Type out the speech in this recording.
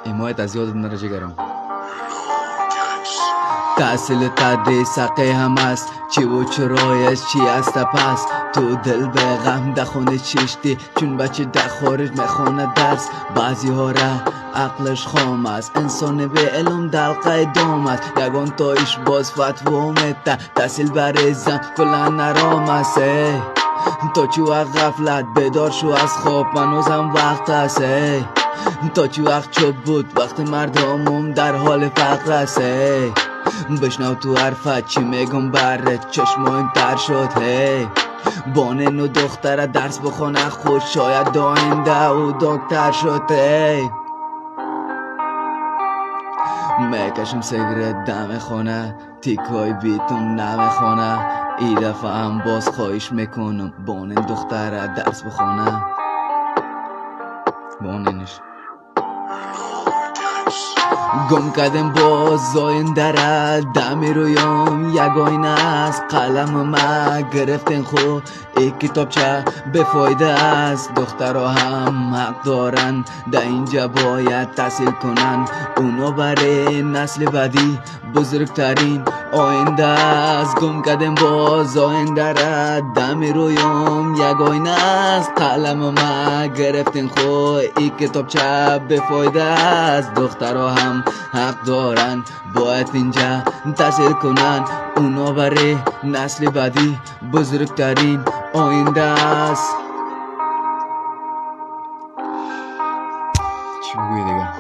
حمایت از یادت نره جگرم. تحصیل تدریس حقه هم است، چی و چرایش چی است پس تو دل به غم دخونه چشتی چون بچه در خارج میخونه درس. بعضی ها را عقلش خام است، انسان به علم دلقه دام است. یگان تایش باز فتوا میده، تحصیل برای زن کلا نرام است. تا چی وقت غفلت بیدار شو از خواب، منوزم وقت است. تا چی وقت چوب بود وقت مردمم در حال فقر است. بشنو تو حرفت چی میگم برت، چشمایم تر شد. بانن و دختر درس بخونه خود شاید داینده و دکتر شد. میکشم سیگرت دم خونه، تیکای بیتم نمیخونه. ای دفعه هم باز خواهش میکنم بانن دختر درس بخونه. باننش گم کردم باز آینده را دم رویم یک آینه است. قلم ما گرفتن خو ای کتابچه بفایده است. دخترها هم حق دارن در اینجا باید تحصیل کنن، اونا برای نسل بعدی بزرگترین آینده است. گم کردم باز آینده را دم رویم یک آینه است. قلم ما گرفتن خو ای کتابچه بفایده است. دخترها هم حق دارن باید اینجا تحصیل کنن، اونا برای نسل بعدی بزرگترین آینده است. چی بگوی دیگه؟